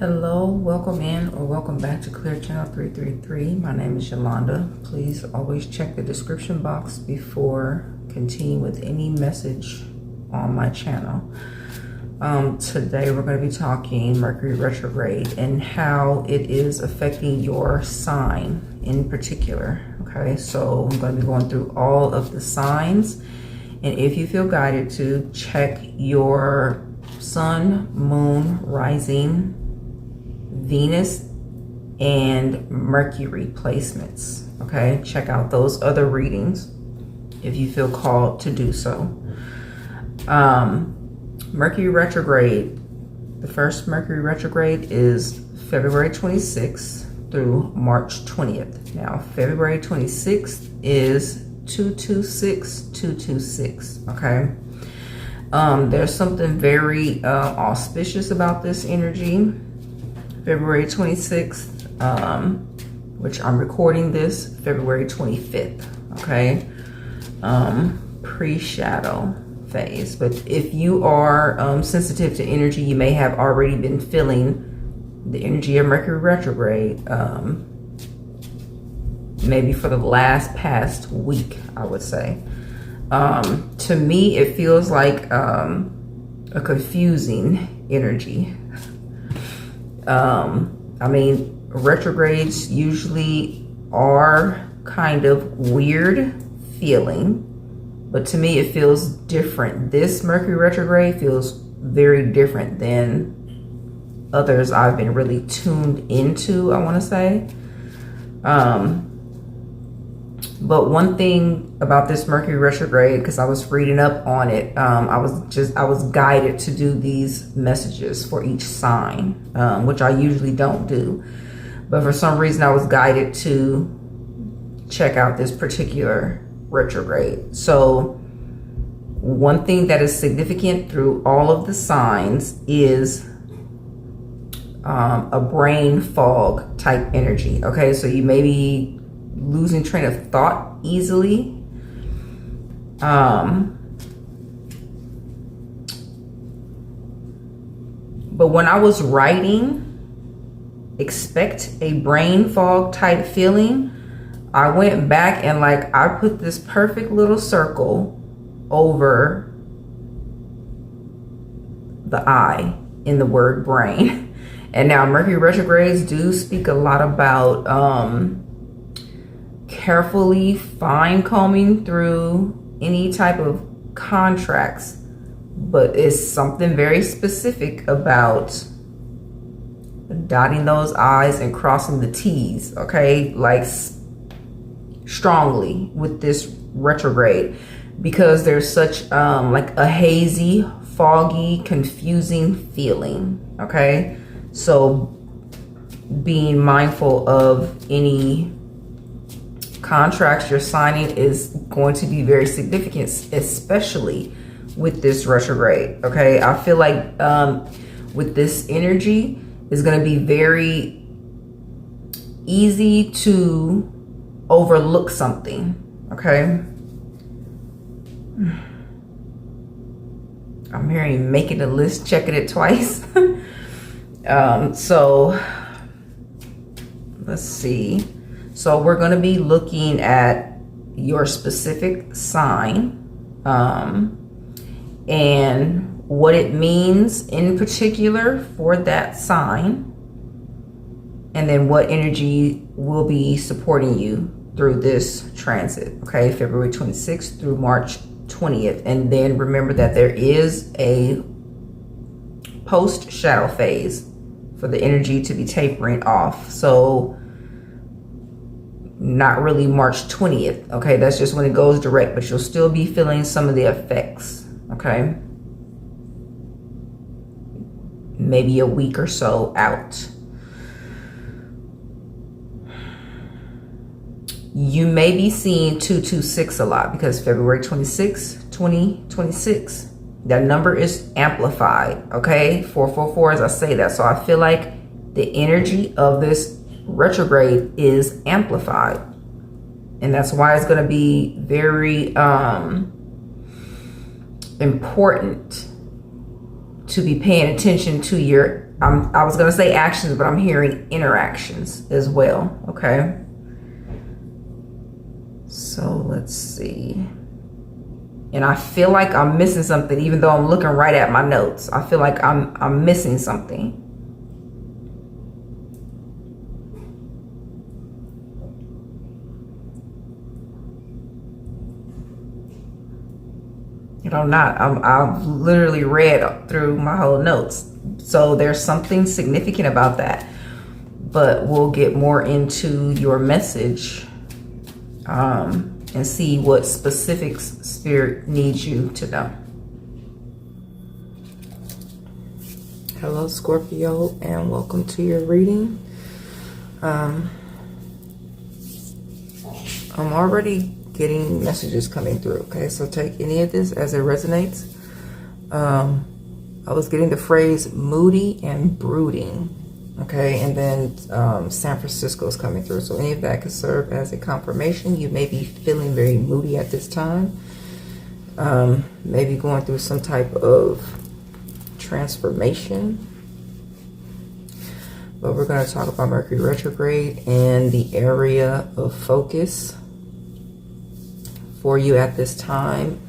Hello, welcome in or welcome back to Clear Channel 333. My name is Yolanda. Please always check the description box before continuing with any message on my channel. Today we're going to be talking Mercury Retrograde and how it is affecting your sign in particular. Okay, so I'm going to be going through all of the signs, and if you feel guided to, check your sun, moon, rising, Venus, and Mercury placements. Okay, check out those other readings if you feel called to do so. Mercury retrograde, the first Mercury retrograde is February 26th through March 20th. Now February 26th is 226226. Okay, there's something very auspicious about this energy. February 26th, which I'm recording this February 25th, okay? Pre-shadow phase. But if you are sensitive to energy, you may have already been feeling the energy of Mercury retrograde, maybe for the past week, I would say. To me, it feels like a confusing energy. I mean, retrogrades usually are kind of weird feeling, but to me it feels different. This Mercury retrograde feels very different than others I've been really tuned into, I want to say. But one thing about this Mercury retrograde, because I was reading up on it, I was guided to do these messages for each sign, which I usually don't do. But for some reason, I was guided to check out this particular retrograde. So one thing that is significant through all of the signs is a brain fog type energy. Okay, so you may be losing train of thought easily. But when I was writing, expect a brain fog type feeling, I went back and I put this perfect little circle over the I in the word brain. And now Mercury retrogrades do speak a lot about carefully fine combing through any type of contracts, but it's something very specific about dotting those I's and crossing the T's, okay, strongly with this retrograde, because there's such a hazy, foggy, confusing feeling. Okay, so being mindful of any contracts you're signing is going to be very significant, especially with this retrograde. Okay, I feel like with this energy, it's going to be very easy to overlook something. Okay, I'm hearing making a list, checking it twice. So let's see. So we're going to be looking at your specific sign and what it means in particular for that sign, and then what energy will be supporting you through this transit. Okay, February 26th through March 20th. And then remember that there is a post shadow phase for the energy to be tapering off. So not really March 20th. Okay, that's just when it goes direct, but you'll still be feeling some of the effects. Okay, maybe a week or so out. You may be seeing 226 a lot because February 26, 2026, that number is amplified. Okay, 444 as I say that. So I feel like the energy of this retrograde is amplified, and that's why it's going to be very important to be paying attention to your I was going to say actions, but I'm hearing interactions as well. Okay. So let's see. And I feel like I'm missing something, even though I'm looking right at my notes. I feel like I'm missing something. I've literally read through my whole notes. So there's something significant about that. But we'll get more into your message and see what specifics Spirit needs you to know. Hello, Scorpio, and welcome to your reading. I'm already getting messages coming through, okay? So take any of this as it resonates. I was getting the phrase moody and brooding, okay? And then San Francisco is coming through. So any of that could serve as a confirmation. You may be feeling very moody at this time. Maybe going through some type of transformation. But we're going to talk about Mercury Retrograde and the area of focus for you at this time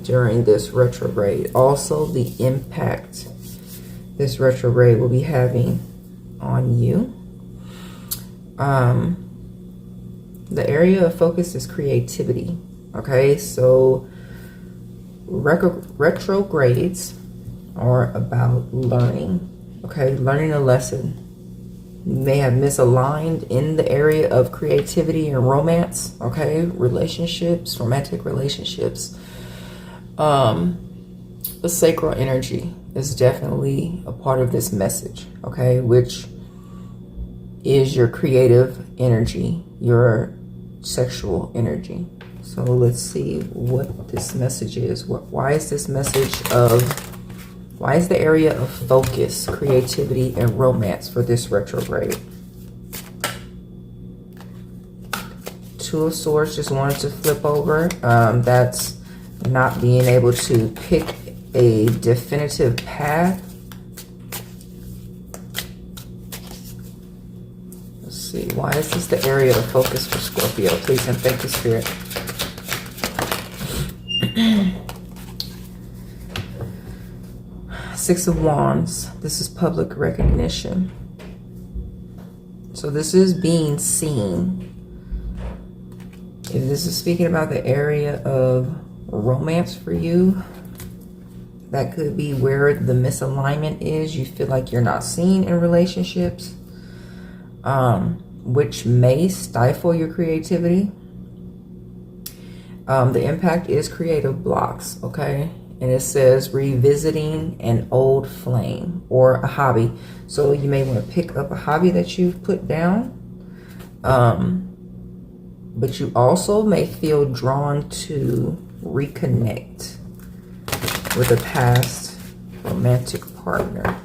during this retrograde. Also, the impact this retrograde will be having on you. The area of focus is creativity. Okay, so retrogrades are about learning. Okay, learning a lesson. You may have misaligned in the area of creativity and romance. Okay, relationships, romantic relationships. The sacral energy is definitely a part of this message. Okay, which is your creative energy, your sexual energy. So let's see what this message is. Why is this message of, why is the area of focus, creativity, and romance for this retrograde? Two of Swords just wanted to flip over. That's not being able to pick a definitive path. Let's see. Why is this the area of focus for Scorpio? Please and thank you, Spirit. Six of Wands. This is public recognition. So this is being seen. If this is speaking about the area of romance for you, that could be where the misalignment is. You feel like you're not seen in relationships, which may stifle your creativity. The impact is creative blocks, okay? And it says revisiting an old flame or a hobby. So you may want to pick up a hobby that you've put down. But you also may feel drawn to reconnect with a past romantic partner.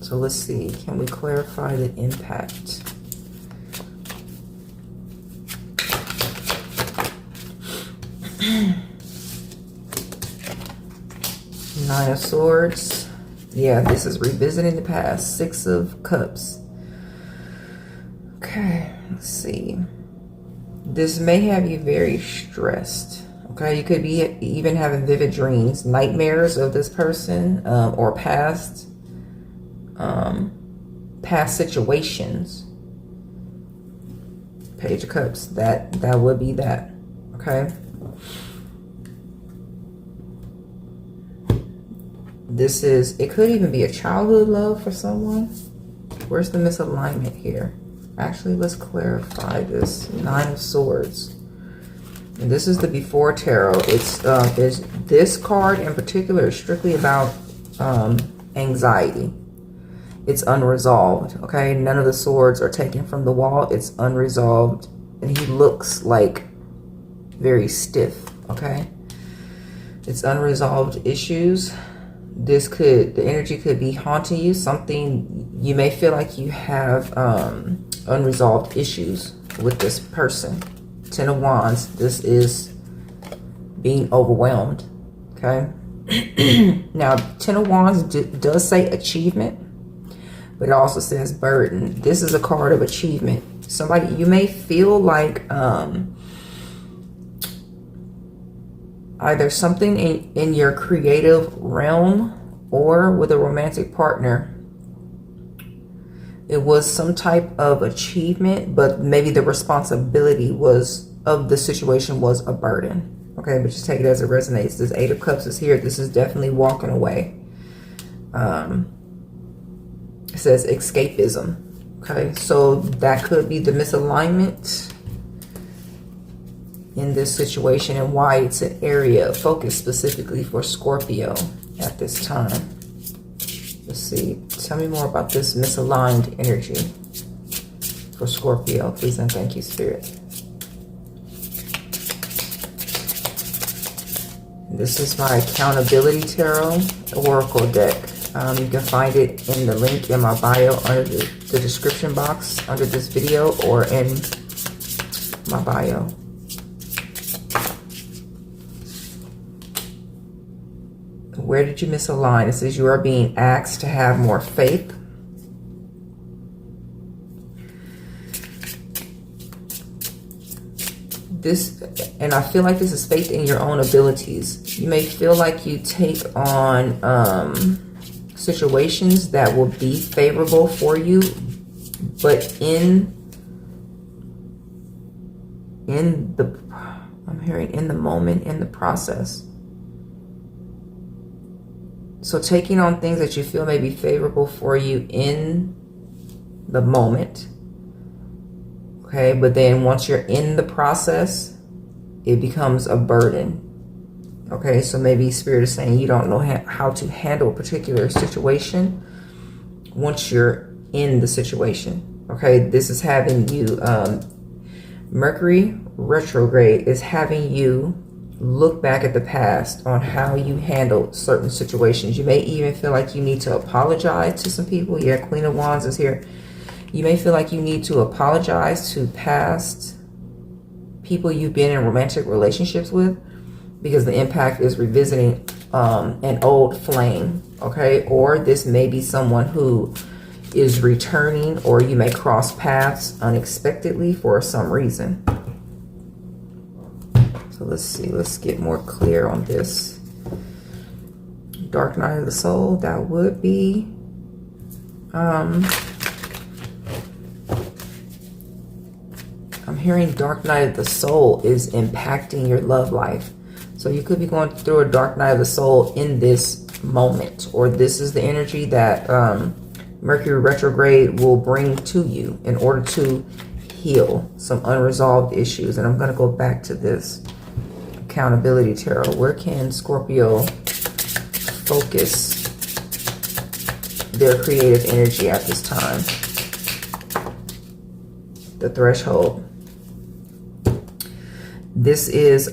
So let's see, can we clarify the impact? Nine of Swords. Yeah, this is revisiting the past. Six of Cups. Okay, let's see. This may have you very stressed. Okay, you could be even having vivid dreams, nightmares of this person, or past situations. Page of Cups. That would be that. Okay. This is, it could even be a childhood love for someone. Where's the misalignment here? Actually, let's clarify this. Nine of Swords. And this is the Before Tarot. It's this card in particular is strictly about anxiety. It's unresolved, okay? None of the swords are taken from the wall. It's unresolved. And he looks like very stiff, okay? It's unresolved issues. The energy could be haunting you. Something, you may feel like you have unresolved issues with this person. Ten of Wands, this is being overwhelmed, okay? Now, Ten of Wands does say achievement, but it also says burden. This is a card of achievement. Somebody, you may feel like either something in your creative realm or with a romantic partner, it was some type of achievement, but maybe the responsibility of the situation was a burden. Okay, but just take it as it resonates. This Eight of Cups is here. This is definitely walking away. It says escapism. Okay, so that could be the misalignment in this situation and why it's an area of focus specifically for Scorpio at this time. Let's see. Tell me more about this misaligned energy for Scorpio. Please and thank you, Spirit. This is my Accountability Tarot Oracle deck. You can find it in the link in my bio under the description box under this video or in my bio. Where did you misalign? It says you are being asked to have more faith. This, and I feel like this is faith in your own abilities. You may feel like you take on situations that will be favorable for you, but I'm hearing in the moment, in the process. So taking on things that you feel may be favorable for you in the moment. Okay, but then once you're in the process, it becomes a burden. Okay, so maybe Spirit is saying you don't know how to handle a particular situation once you're in the situation. Okay, this is having you, Mercury Retrograde is having you look back at the past on how you handled certain situations. You may even feel like you need to apologize to some people. Yeah, Queen of Wands is here. You may feel like you need to apologize to past people you've been in romantic relationships with because the impact is revisiting an old flame, okay? Or this may be someone who is returning, or you may cross paths unexpectedly for some reason. So let's see, let's get more clear on this. Dark Night of the Soul, that would be I'm hearing Dark Night of the Soul is impacting your love life. So you could be going through a Dark Night of the Soul in this moment, or this is the energy that Mercury Retrograde will bring to you in order to heal some unresolved issues. And I'm going to go back to this Accountability Tarot. Where can Scorpio focus their creative energy at this time? The Threshold. This is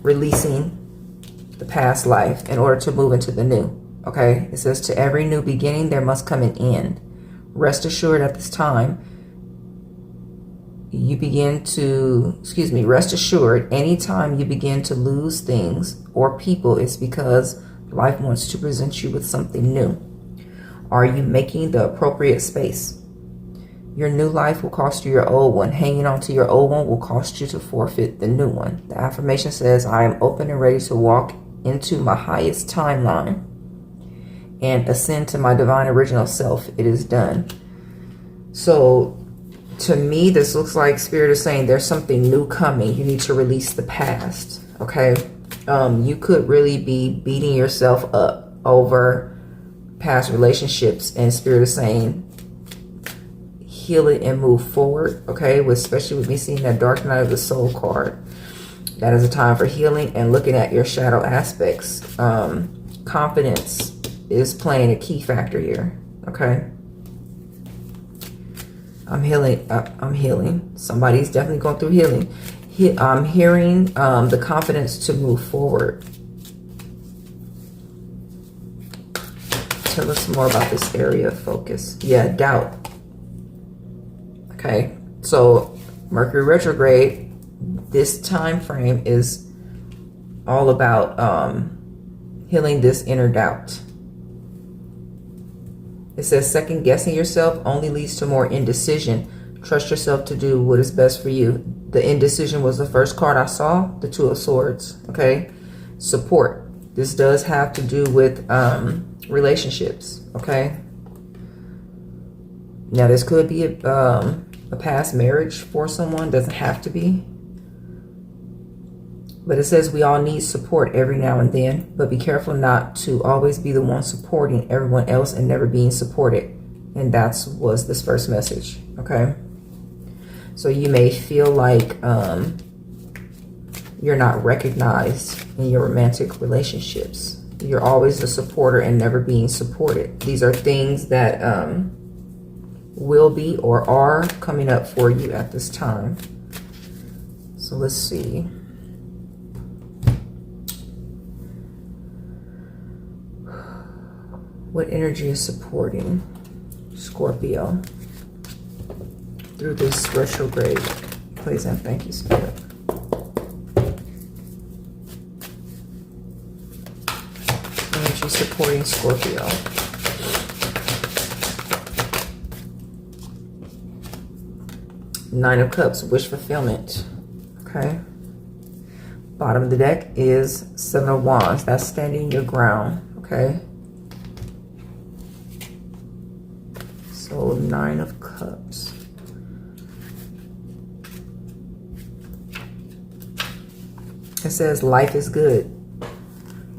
releasing the past life in order to move into the new. Okay, it says to every new beginning there must come an end. Rest assured at this time you begin to, rest assured anytime you begin to lose things or people, it's because life wants to present you with something new. Are you making the appropriate space? Your new life will cost you your old one. Hanging on to your old one will cost you to forfeit the new one. The affirmation says, I am open and ready to walk into my highest timeline and ascend to my divine original self. It is done. So to me, this looks like Spirit is saying there's something new coming. You need to release the past. Okay. You could really be beating yourself up over past relationships, and Spirit is saying heal it and move forward. Okay, especially with me seeing that Dark Night of the Soul card. That is a time for healing and looking at your shadow aspects. Confidence is playing a key factor here. Okay, I'm healing. Somebody's definitely going through healing. I'm hearing the confidence to move forward. Tell us more about this area of focus. Yeah, doubt. Okay, so Mercury Retrograde, this time frame is all about healing this inner doubt. It says second guessing yourself only leads to more indecision. Trust yourself to do what is best for you. The indecision was the first card I saw, the Two of Swords. Okay, support. This does have to do with relationships. Okay. Now this could be a past marriage for someone. Doesn't have to be. But it says we all need support every now and then. But be careful not to always be the one supporting everyone else and never being supported. And that was this first message. Okay. So you may feel like you're not recognized in your romantic relationships. You're always the supporter and never being supported. These are things that will be or are coming up for you at this time. So let's see. What energy is supporting Scorpio through this retrograde? Please and thank you, Spirit. Energy supporting Scorpio. Nine of Cups, wish fulfillment. Okay. Bottom of the deck is Seven of Wands. That's standing your ground. Okay. So Nine of Cups. It says life is good.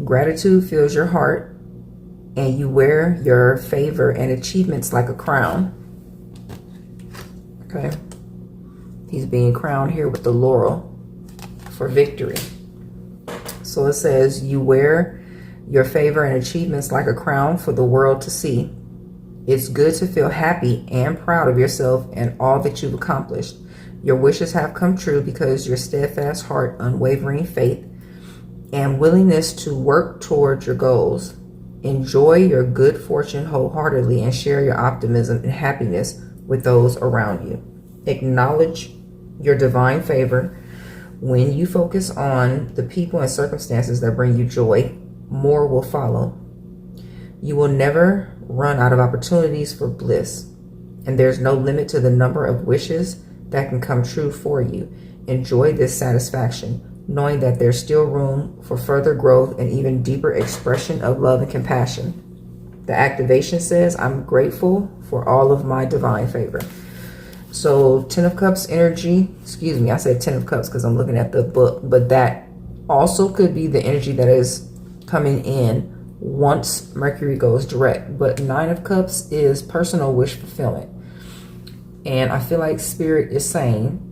Gratitude fills your heart and you wear your favor and achievements like a crown. Okay. He's being crowned here with the laurel for victory. So it says you wear your favor and achievements like a crown for the world to see. It's good to feel happy and proud of yourself and all that you've accomplished. Your wishes have come true because your steadfast heart, unwavering faith, and willingness to work towards your goals. Enjoy your good fortune wholeheartedly and share your optimism and happiness with those around you. Acknowledge your divine favor. When you focus on the people and circumstances that bring you joy, more will follow. You will never run out of opportunities for bliss, and there's no limit to the number of wishes that can come true for you. Enjoy this satisfaction, knowing that there's still room for further growth and even deeper expression of love and compassion. The activation says, I'm grateful for all of my divine favor. So Ten of Cups energy, excuse me, I said Ten of Cups because I'm looking at the book, but that also could be the energy that is coming in once Mercury goes direct. But Nine of Cups is personal wish fulfillment. And I feel like Spirit is saying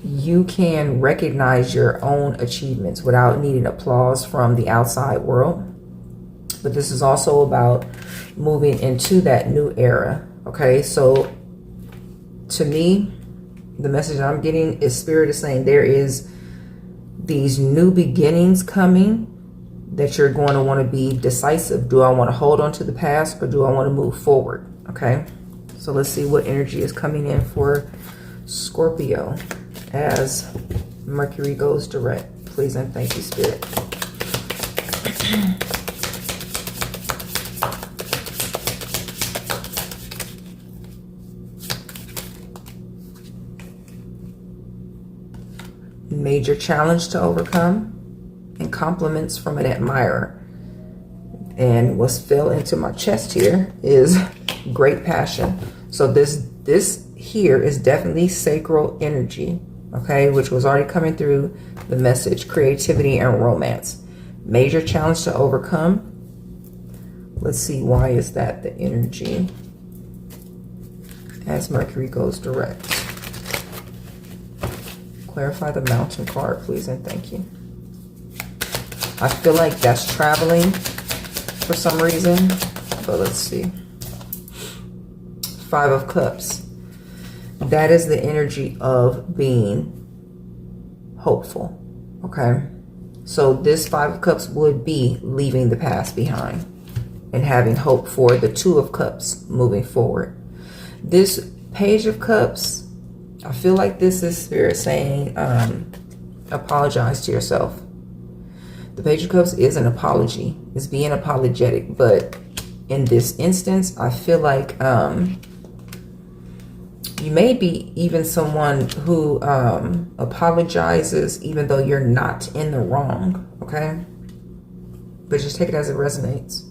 you can recognize your own achievements without needing applause from the outside world. But this is also about moving into that new era. Okay, so to me, the message I'm getting is Spirit is saying there is these new beginnings coming that you're going to want to be decisive. Do I want to hold on to the past or do I want to move forward? Okay, so let's see what energy is coming in for Scorpio as Mercury goes direct. Please and thank you, Spirit. Major challenge to overcome and compliments from an admirer. And what's fell into my chest here is great passion. So this here is definitely sacral energy, okay, which was already coming through the message, creativity and romance. Major challenge to overcome. Let's see, why is that the energy as Mercury goes direct? Clarify the Mountain card, please and thank you. I feel like that's traveling for some reason, but let's see. Five of Cups. That is the energy of being hopeful, okay? So this Five of Cups would be leaving the past behind and having hope for the Two of Cups moving forward. This Page of Cups, I feel like this is Spirit saying, apologize to yourself. The Page of Cups is an apology. It's being apologetic. But in this instance, I feel like you may be even someone who apologizes even though you're not in the wrong. Okay? But just take it as it resonates.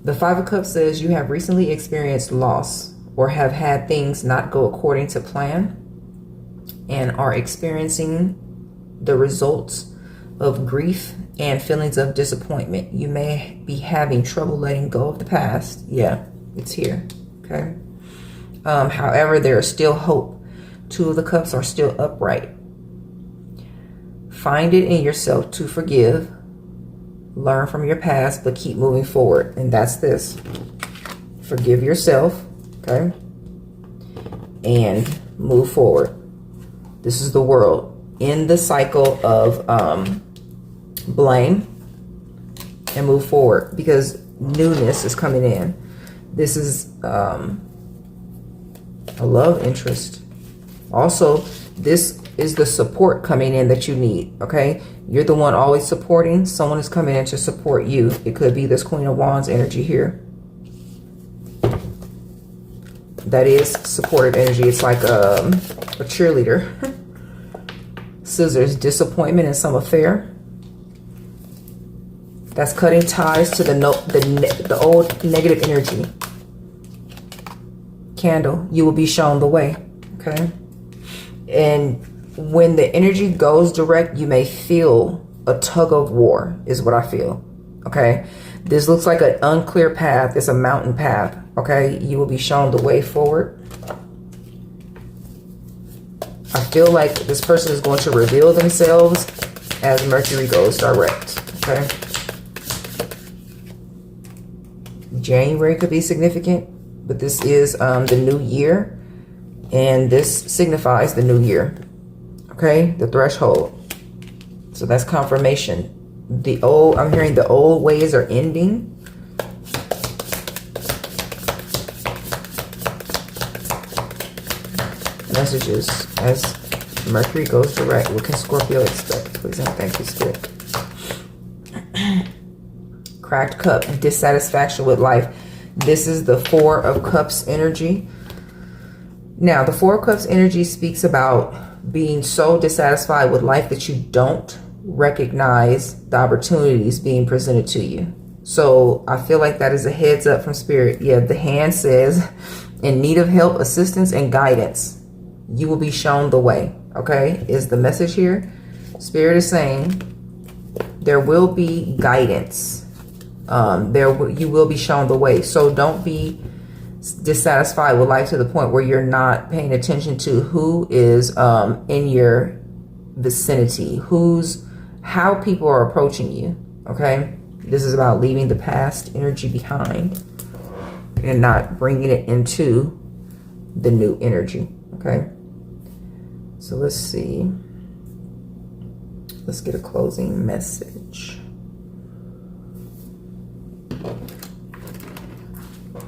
The Five of Cups says you have recently experienced loss or have had things not go according to plan and are experiencing the results of grief and feelings of disappointment. You may be having trouble letting go of the past. Yeah, it's here. Okay. However, there is still hope. Two of the Cups are still upright. Find it in yourself to forgive. Learn from your past, but keep moving forward. And that's this. Forgive yourself. Okay. And move forward. This is the World. End the cycle of blame and move forward, because newness is coming in. This is a love interest. Also, this is the support coming in that you need. Okay, you're the one always supporting. Someone is coming in to support you. It could be this Queen of Wands energy here. That is supportive energy. It's like a cheerleader. Scissors, disappointment in some affair. That's cutting ties to the old negative energy. Candle, you will be shown the way. Okay. And when the energy goes direct, you may feel a tug of war, is what I feel. Okay. This looks like an unclear path. It's a mountain path. Okay. You will be shown the way forward. I feel like this person is going to reveal themselves as Mercury goes direct. Okay. January could be significant, but this is the new year, and this signifies the new year. Okay, the threshold. So that's confirmation. I'm hearing the old ways are ending. Messages as Mercury goes direct. What can Scorpio expect? Please and thank you, Spirit. Cracked cup, dissatisfaction with life. This is the Four of Cups energy. Now, the Four of Cups energy speaks about being so dissatisfied with life that you don't recognize the opportunities being presented to you. So I feel like that is a heads up from Spirit. Yeah, the hand says, in need of help, assistance, and guidance, you will be shown the way. Okay, is the message here. Spirit is saying there will be guidance. You will be shown the way. So don't be dissatisfied with life to the point where you're not paying attention to who is in your vicinity, how people are approaching you. Okay, this is about leaving the past energy behind and not bringing it into the new energy. Okay, so let's see. Let's get a closing message.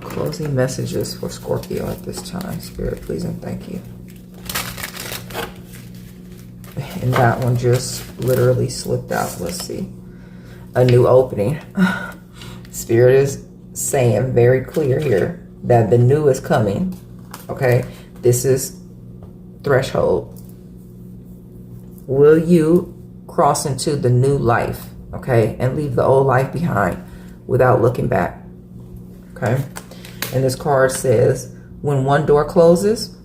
Closing messages for Scorpio at this time. Spirit, please and thank you. And that one just literally slipped out. Let's see. A new opening. Spirit is saying very clear here that the new is coming. Okay, this is threshold. Will you cross into the new life? Okay, and leave the old life behind without looking back. Okay. And this card says, when one door closes,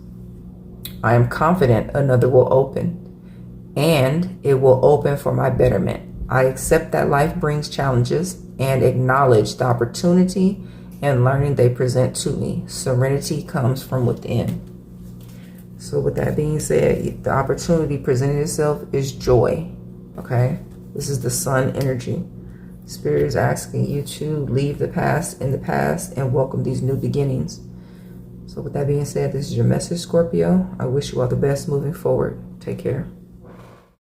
I am confident another will open, and it will open for my betterment. I accept that life brings challenges and acknowledge the opportunity and learning they present to me. Serenity comes from within. So with that being said, the opportunity presenting itself is joy. Okay, this is the sun energy. Spirit is asking you to leave the past in the past and welcome these new beginnings. So with that being said, this is your message, Scorpio. I wish you all the best moving forward. Take care.